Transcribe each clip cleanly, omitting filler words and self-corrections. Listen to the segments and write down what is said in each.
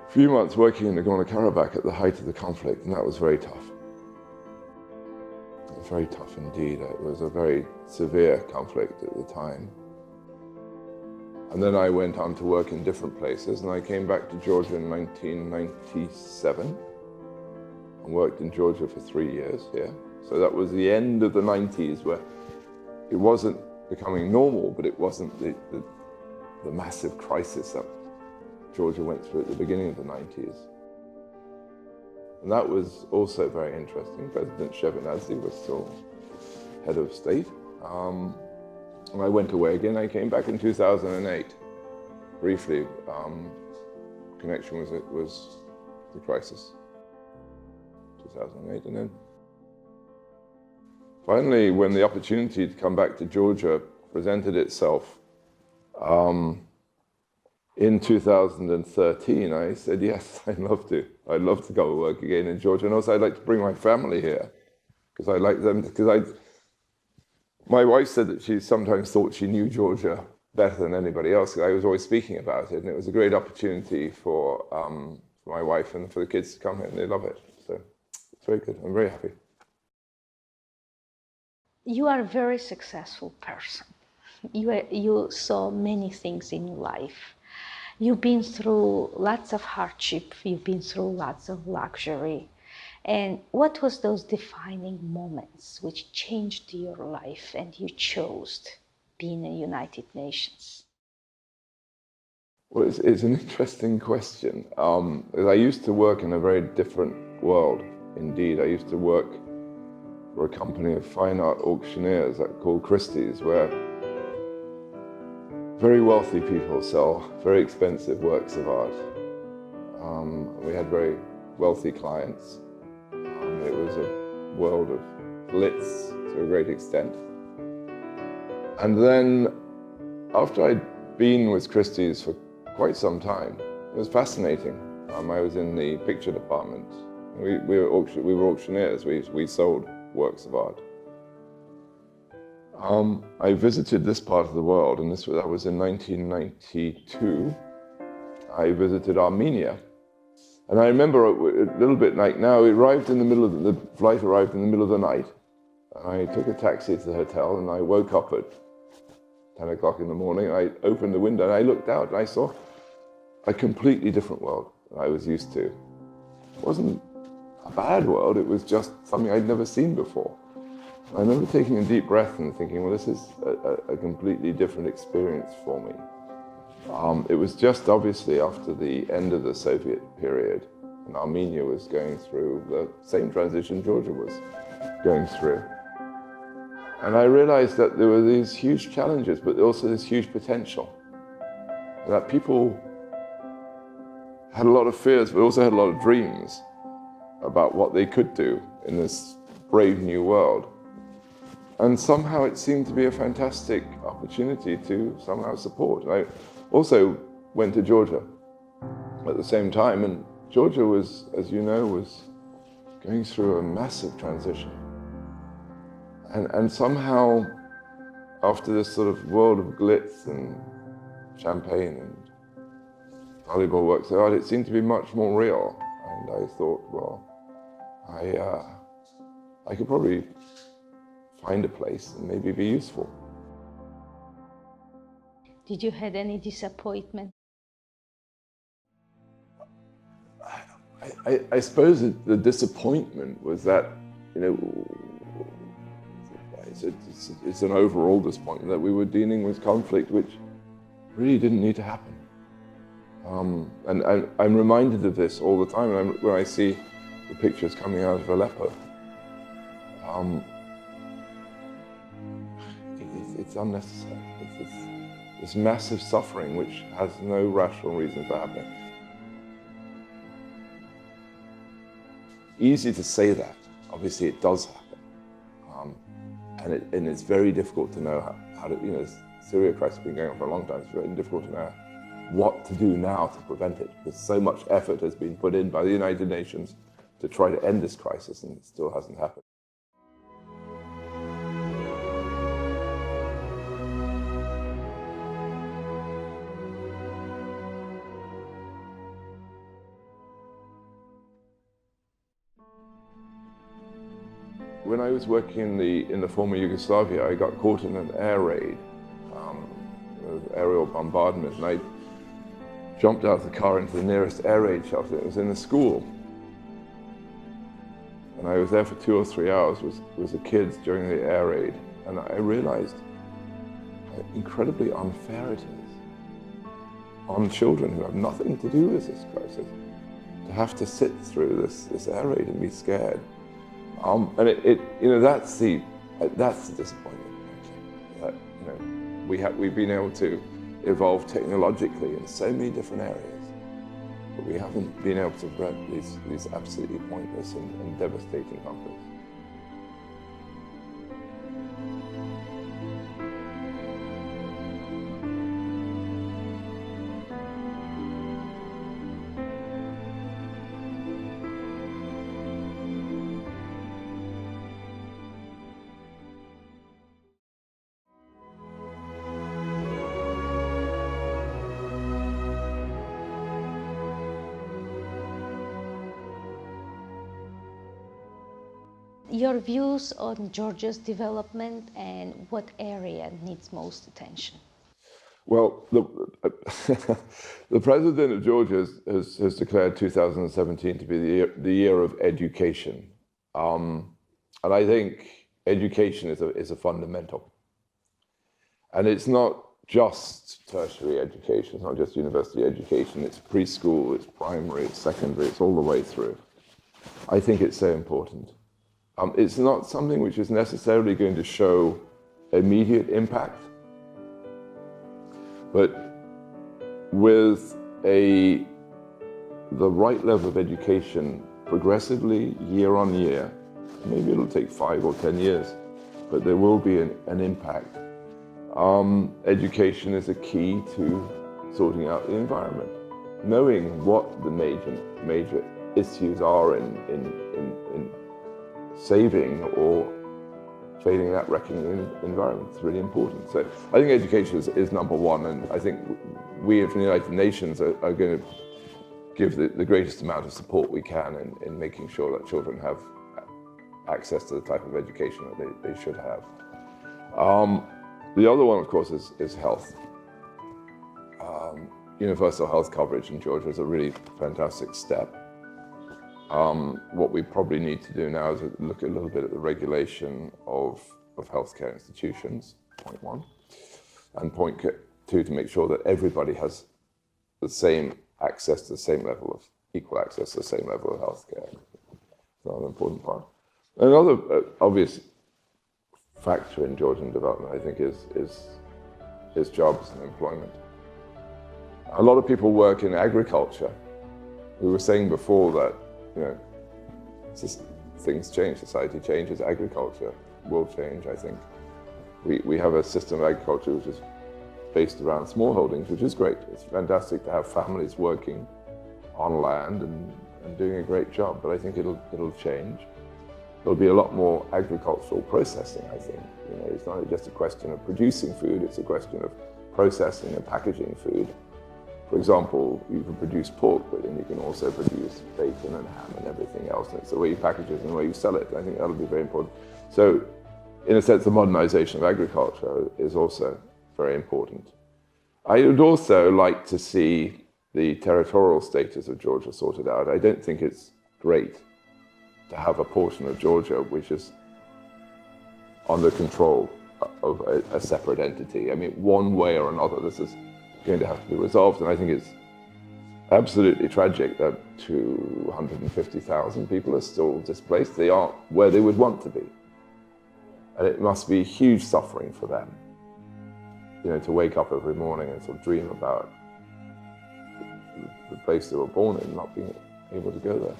few months working in Nagorno-Karabakh at the height of the conflict, and that was very tough. It was very tough indeed. It was a very severe conflict at the time. And then I went on to work in different places, and I came back to Georgia in 1997 and worked in Georgia for 3 years here. So that was the end of the 90s, where it wasn't becoming normal, but it wasn't the massive crisis that Georgia went through at the beginning of the 90s. And that was also very interesting. President Shevardnadze was still head of state. And I went away again. I came back in 2008, briefly. Connection was the crisis, 2008. And then finally, when the opportunity to come back to Georgia presented itself, in 2013, I said, yes, I'd love to. I'd love to go work again in Georgia. And also I'd like to bring my family here, because I like them, my wife said that she sometimes thought she knew Georgia better than anybody else, because I was always speaking about it, and it was a great opportunity for my wife and for the kids to come here, and they love it. So it's very good. I'm very happy. You are a very successful person. You saw many things in your life. You've been through lots of hardship. You've been through lots of luxury. And what was those defining moments which changed your life and you chose being in United Nations? Well, it's an interesting question. I used to work in a very different world, indeed. I used to work for a company of fine art auctioneers called Christie's, where very wealthy people sell very expensive works of art. We had very wealthy clients. It was a world of glitz to a great extent. And then, after I'd been with Christie's for quite some time, it was fascinating. I was in the picture department. We were auctioneers. We sold works of art. I visited this part of the world, and that was in 1992. I visited Armenia. And I remember a little bit like now, the flight arrived in the middle of the night. And I took a taxi to the hotel, and I woke up at 10 o'clock in the morning. I opened the window and I looked out, and I saw a completely different world than I was used to. It wasn't a bad world, it was just something I'd never seen before. I remember taking a deep breath and thinking, well, this is a completely different experience for me. It was just obviously after the end of the Soviet period, and Armenia was going through the same transition Georgia was going through. And I realized that there were these huge challenges, but also this huge potential. And that people had a lot of fears, but also had a lot of dreams about what they could do in this brave new world. And somehow it seemed to be a fantastic opportunity to somehow support. And I also went to Georgia at the same time, and Georgia was, as you know, was going through a massive transition. And somehow, after this sort of world of glitz and champagne and valuable works of art, it seemed to be much more real. And I thought, well, I could probably find a place and maybe be useful. Did you have any disappointment? I suppose the disappointment was that, you know, it's an overall disappointment that we were dealing with conflict which really didn't need to happen. And I'm reminded of this all the time when I see the pictures coming out of Aleppo. It's unnecessary. It's this massive suffering which has no rational reason for happening. Easy to say that. Obviously, it does happen. And it's very difficult to know how to, you know, Syria crisis has been going on for a long time. It's very difficult to know what to do now to prevent it, because so much effort has been put in by the United Nations to try to end this crisis, and it still hasn't happened. When I was working in the former Yugoslavia, I got caught in an air raid, aerial bombardment, and I jumped out of the car into the nearest air raid shelter. It was in a school. And I was there for 2 or 3 hours with the kids during the air raid. And I realized how incredibly unfair it is on children who have nothing to do with this crisis to have to sit through this air raid and be scared. And that's the disappointment, actually. That, we've been able to evolve technologically in so many different areas, but we haven't been able to prevent these absolutely pointless and devastating conflicts. Your views on Georgia's development and what area needs most attention? Well, the president of Georgia has declared 2017 to be the year of education. And I think education is a fundamental. And it's not just tertiary education, it's not just university education, it's preschool, it's primary, it's secondary, it's all the way through. I think it's so important. It's not something which is necessarily going to show immediate impact, but with the right level of education progressively, year on year, maybe it'll take 5 or 10 years, but there will be an impact. Education is a key to sorting out the environment. Knowing what the major issues are in saving or failing that wrecking the environment is really important. So I think education is number one, and I think we from the United Nations are going to give the greatest amount of support we can in making sure that children have access to the type of education that they should have. The other one, of course, is health. Universal health coverage in Georgia is a really fantastic step. What we probably need to do now is look a little bit at the regulation of healthcare institutions, point one, and point two, to make sure that everybody has the same access to the same level of, equal access to the same level of healthcare. It's another important part. Another obvious factor in Georgian development, I think, is jobs and employment. A lot of people work in agriculture. We were saying before that, things change, society changes, agriculture will change, I think. We have a system of agriculture which is based around smallholdings, which is great. It's fantastic to have families working on land and doing a great job, but I think it'll change. There'll be a lot more agricultural processing, I think. It's not just a question of producing food, it's a question of processing and packaging food. For example, you can produce pork, but then you can also produce bacon and ham and everything else. And it's the way you package it and the way you sell it. I think that'll be very important. So, in a sense, the modernization of agriculture is also very important. I would also like to see the territorial status of Georgia sorted out. I don't think it's great to have a portion of Georgia which is under control of a separate entity. I mean, one way or another, this is going to have to be resolved, and I think it's absolutely tragic that 250,000 people are still displaced. They aren't where they would want to be, and it must be huge suffering for them, to wake up every morning and sort of dream about the place they were born in, not being able to go there.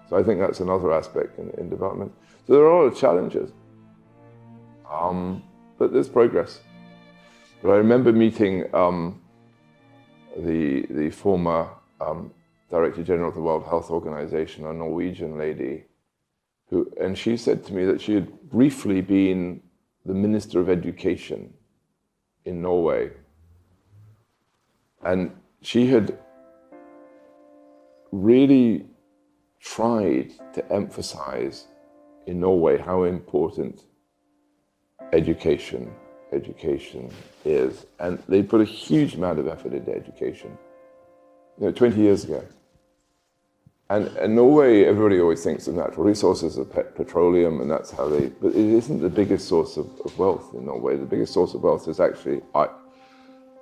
So I think that's another aspect in development. So there are a lot of challenges, but there's progress. But I remember meeting the former Director General of the World Health Organization, a Norwegian lady, and she said to me that she had briefly been the Minister of Education in Norway. And she had really tried to emphasize in Norway how important education is. And they put a huge amount of effort into education, 20 years ago. And Norway, everybody always thinks of natural resources, of petroleum, and that's how they, but it isn't the biggest source of wealth in Norway. The biggest source of wealth is actually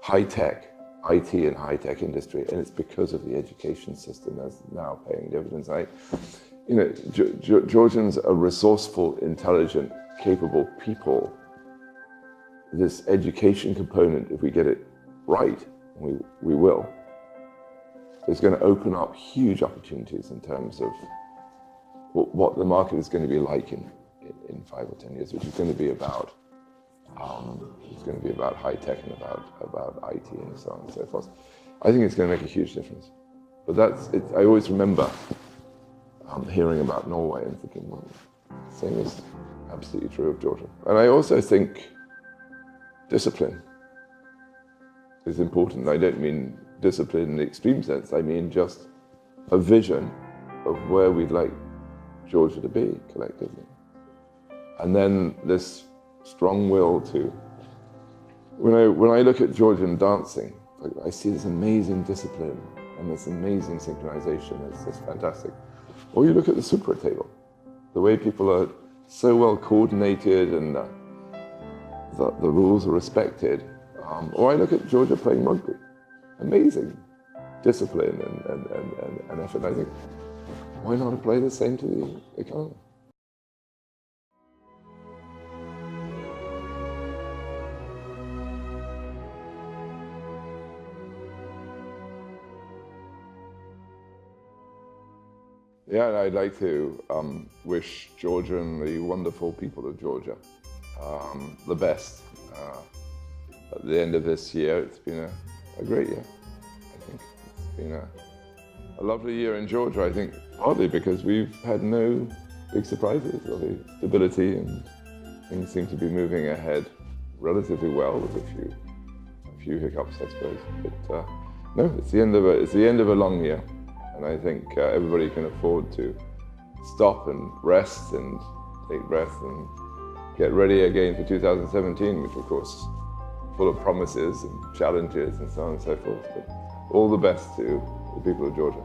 high-tech, IT and high-tech industry, and it's because of the education system that's now paying dividends. Georgians are resourceful, intelligent, capable people. This education component, if we get it right, we will, is going to open up huge opportunities in terms of what the market is going to be like in 5 or 10 years, which is going to be about high tech and about IT and so on and so forth. I think it's going to make a huge difference. But I always remember hearing about Norway and thinking, well, the same is absolutely true of Georgia. And I also think discipline is important. I don't mean discipline in the extreme sense. I mean just a vision of where we'd like Georgia to be collectively. And then this strong will to, when I look at Georgian dancing, I see this amazing discipline and this amazing synchronization. It's just fantastic. Or you look at the supra table, the way people are so well coordinated and the rules are respected. Or I look at Georgia playing rugby. Amazing discipline and effort. I think, why not apply the same to the economy? Yeah, and I'd like to wish Georgia and the wonderful people of Georgia the best. At the end of this year, it's been a great year, I think. It's been a lovely year in Georgia, I think, partly because we've had no big surprises, really. Stability, and things seem to be moving ahead relatively well with a few hiccups, I suppose. But no, it's the end of a long year, and I think everybody can afford to stop and rest and take breath and get ready again for 2017, which of course full of promises and challenges and so on and so forth. But all the best to the people of Georgia.